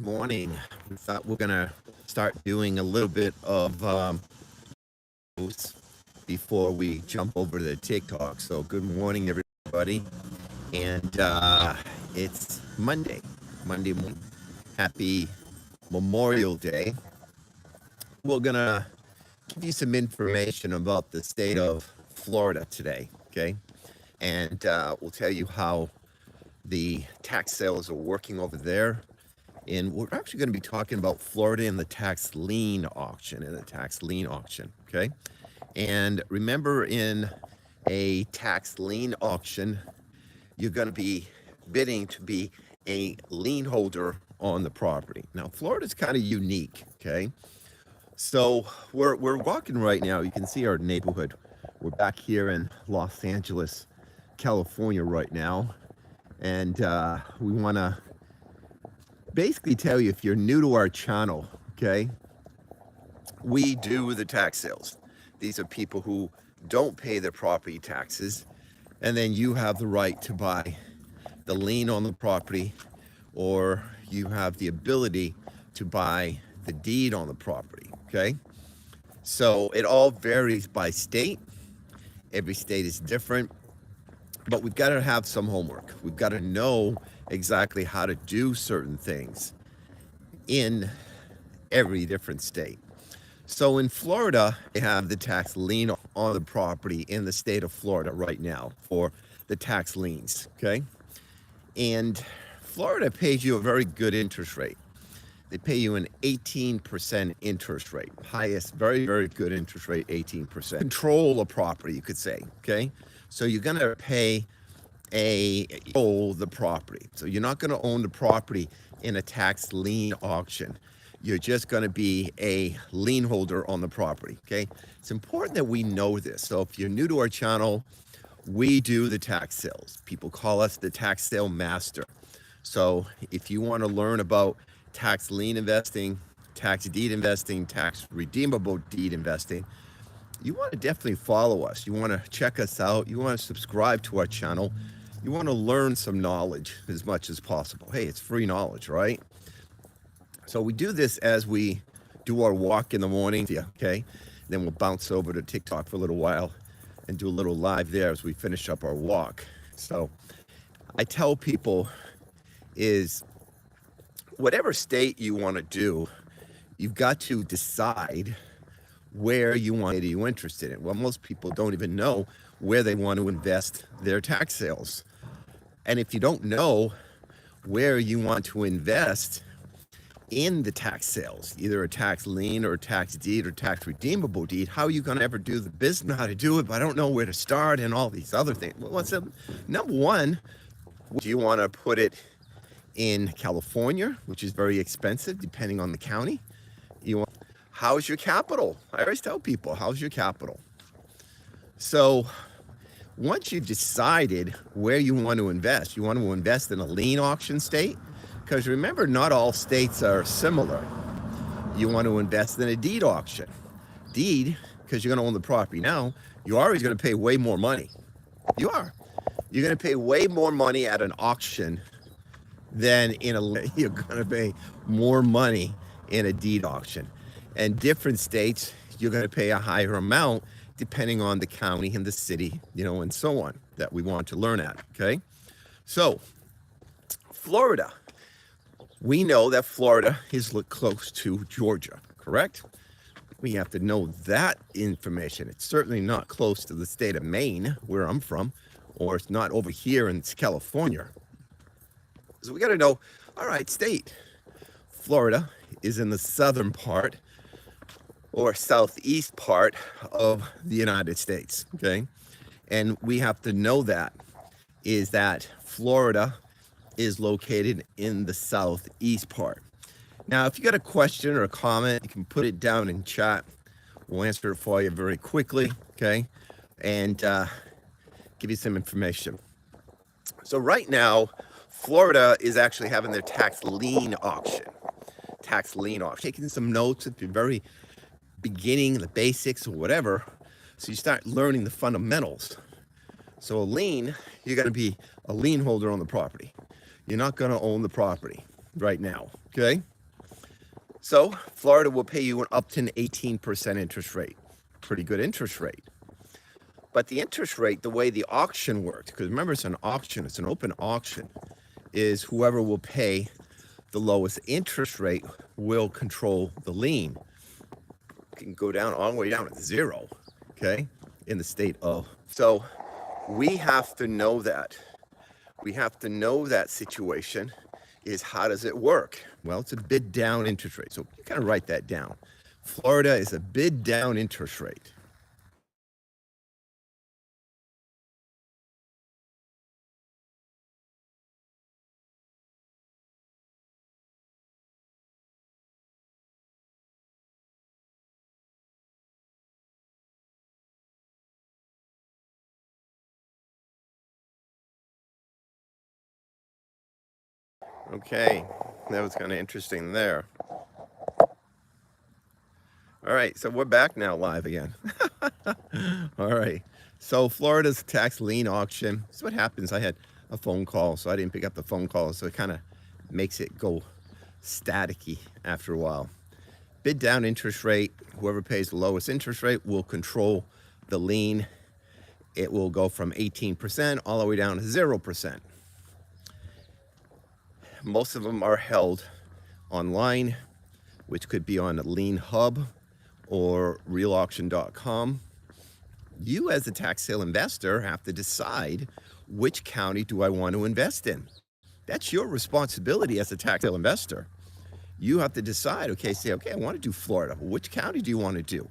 Morning. We thought we're gonna start doing a little bit of news before we jump over to TikTok. So good morning, everybody, and it's Monday morning. Happy Memorial Day. We're gonna give you some information about the state of Florida today, okay? And we'll tell you how the tax sales are working over there. And we're actually going to be talking about Florida and the tax lien auction okay? And remember, in a tax lien auction, you're going to be bidding to be a lien holder on the property. Now, Florida's kind of unique, okay? So we're walking right now. You can see our neighborhood. We're back here in Los Angeles, California right now. And we want to basically tell you, if you're new to our channel, okay, we do the tax sales. These are people who don't pay their property taxes, and then you have the right to buy the lien on the property, or you have the ability to buy the deed on the property, okay? So it all varies by state. Every state is different, but we've got to have some homework. We've got to know exactly how to do certain things in every different state. So in Florida, they have the tax lien on the property in the state of Florida right now for the tax liens, okay? And Florida pays you a very good interest rate. They pay you an 18% interest rate, highest, very, very good interest rate, 18%. Control a property, you could say, okay? So you're gonna pay own the property. So you're not going to own the property in a tax lien auction. You're just going to be a lien holder on the property, okay? It's important that we know this. So if you're new to our channel, we do the tax sales. People call us the tax sale master. So if you want to learn about tax lien investing, tax deed investing, tax redeemable deed investing, you want to definitely follow us. You want to check us out. You want to subscribe to our channel. You want to learn some knowledge as much as possible. Hey, it's free knowledge, right? So we do this as we do our walk in the morning, okay? Then we'll bounce over to TikTok for a little while and do a little live there as we finish up our walk. So I tell people is whatever state you want to do, you've got to decide where you want to be interested in. Well, most people don't even know where they want to invest their tax sales. And if you don't know where you want to invest in the tax sales, either a tax lien or a tax deed or tax redeemable deed, how are you going to ever do the business? How to do it, but I don't know where to start and all these other things. Well, what's up? Number one, do you want to put it in California, which is very expensive depending on the county? How's your capital? I always tell people, how's your capital? So once you've decided where you want to invest in a lien auction state, because remember, not all states are similar. You want to invest in a deed auction. Deed, because you're going to own the property now, you're always going to pay way more money. You are. You're going to pay way more money at an auction than you're going to pay more money in a deed auction. And different states, you're going to pay a higher amount depending on the county and the city, and so on, that we want to learn at, okay? So, Florida. We know that Florida is close to Georgia, correct? We have to know that information. It's certainly not close to the state of Maine, where I'm from, or it's not over here in California. So we got to know, all right, state. Florida is in the southern part or southeast part of the United States, okay? And we have to know that Florida is located in the southeast part. Now, if you got a question or a comment, you can put it down in chat. We'll answer it for you very quickly, okay? And give you some information. So right now, Florida is actually having their tax lien auction. Taking some notes at the very beginning, the basics or whatever, so you start learning the fundamentals. So a lien, you're going to be a lien holder on the property. You're not going to own the property right now, okay? So Florida will pay you an up to an 18% interest rate. Pretty good interest rate. But the interest rate, the way the auction works, because remember it's an auction, it's an open auction, is whoever will pay the lowest interest rate will control the lien. It can go down all the way down to zero, okay, in the state of. So we have to know that. We have to know that situation is how does it work? Well, it's a bid down interest rate. So you kind of write that down. Florida is a bid down interest rate. Okay, that was kind of interesting there. All right, so we're back now live again. All right, so Florida's tax lien auction. This is what happens. I had a phone call, so I didn't pick up the phone call, so it kind of makes it go staticky after a while. Bid down interest rate. Whoever pays the lowest interest rate will control the lien. It will go from 18% all the way down to 0%. Most of them are held online, which could be on a lien hub or realauction.com. You as a tax sale investor have to decide which county do I want to invest in. That's your responsibility as a tax sale investor. You have to decide, okay, say, okay, I want to do Florida. Which county do you want to do?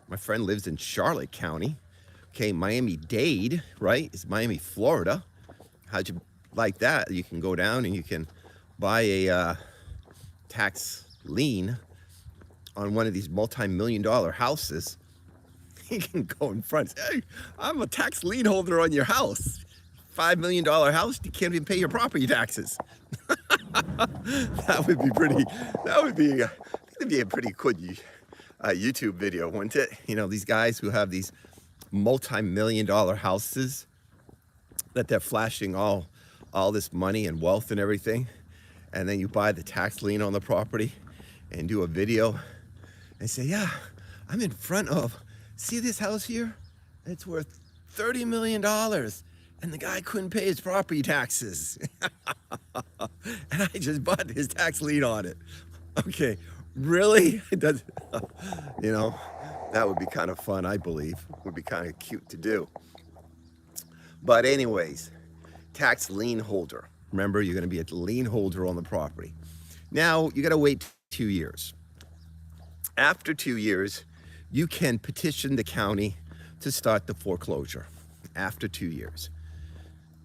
My friend lives in Charlotte County. Okay, Miami-Dade, right, is Miami, Florida. How'd you like that? You can go down and you can buy a tax lien on one of these multi-million-dollar houses. You can go in front and say, hey, I'm a tax lien holder on your house. $5 million house, you can't even pay your property taxes. That would be pretty, that'd be a pretty good YouTube video, wouldn't it? You know, these guys who have these multi-million-dollar houses that they're flashing all this money and wealth and everything. And then you buy the tax lien on the property and do a video and say, yeah, I'm in front of, see this house here? It's worth $30 million. And the guy couldn't pay his property taxes. And I just bought his tax lien on it. Okay, really? It does, you know, that would be kind of fun, I believe. Would be kind of cute to do. But anyways, tax lien holder. Remember, you're going to be a lien holder on the property. Now, you got to wait 2 years. After 2 years, you can petition the county to start the foreclosure after 2 years.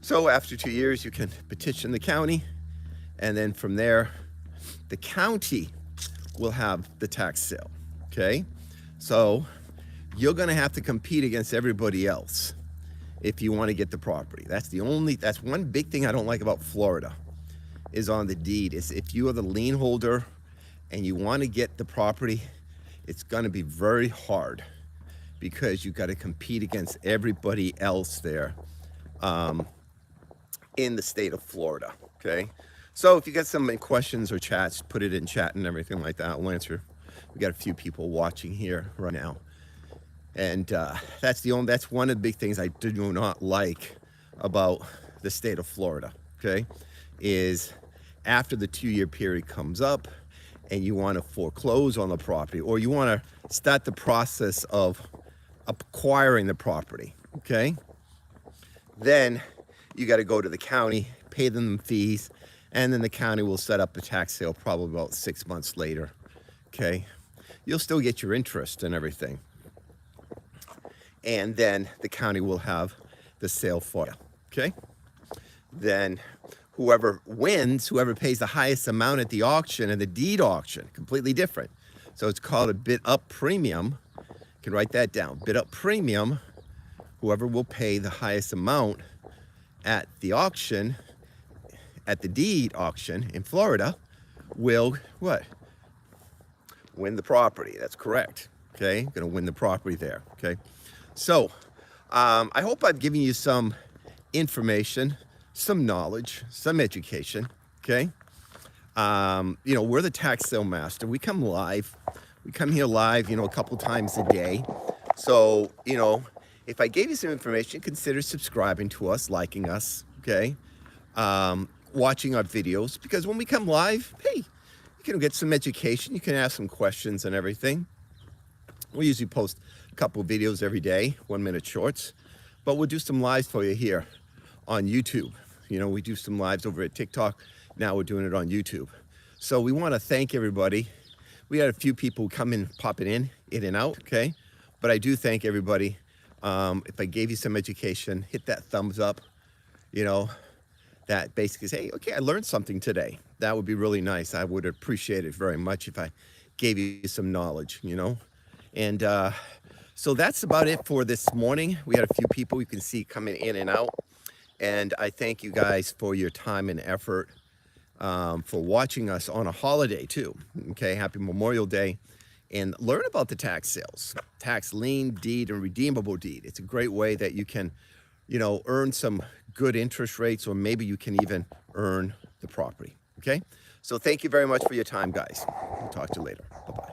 So after 2 years, you can petition the county, and then from there, the county will have the tax sale, okay? So you're going to have to compete against everybody else if you want to get the property. That's one big thing I don't like about Florida is on the deed. Is if you are the lien holder and you want to get the property, it's going to be very hard because you've got to compete against everybody else there in the state of Florida, okay? So if you got some questions or chats, put it in chat and everything like that. I'll answer. We got a few people watching here right now. And that's one of the big things I do not like about the state of Florida, okay, is after the 2-year period comes up and you want to foreclose on the property or you want to start the process of acquiring the property, okay, then you got to go to the county, pay them fees, and then the county will set up a tax sale probably about 6 months later, okay? You'll still get your interest and everything. And then the county will have the sale for you, okay? Then whoever wins, whoever pays the highest amount at the auction and the deed auction, completely different. So it's called a bid up premium. You can write that down. Bid up premium, whoever will pay the highest amount at the auction, at the deed auction in Florida, will what? Win the property. That's correct, okay? Gonna win the property there, okay? So, I hope I've given you some information, some knowledge, some education, okay? You know, we're the tax sale master. We come live. We come here live, you know, a couple times a day. So, you know, if I gave you some information, consider subscribing to us, liking us, okay? Watching our videos, because when we come live, hey, you can get some education. You can ask some questions and everything. We usually post a couple of videos every day, 1-minute shorts, but we'll do some lives for you here on YouTube. You know, we do some lives over at TikTok. Now we're doing it on YouTube. So we want to thank everybody. We had a few people come in, popping in and out, okay? But I do thank everybody. If I gave you some education, hit that thumbs up, you know, that basically say, hey, okay, I learned something today. That would be really nice. I would appreciate it very much if I gave you some knowledge, you know? And so that's about it for this morning. We had a few people you can see coming in and out. And I thank you guys for your time and effort, for watching us on a holiday too. Okay, happy Memorial Day. And learn about the tax sales, tax lien, deed, and redeemable deed. It's a great way that you can, you know, earn some good interest rates, or maybe you can even earn the property. Okay, so thank you very much for your time, guys. We'll talk to you later. Bye-bye.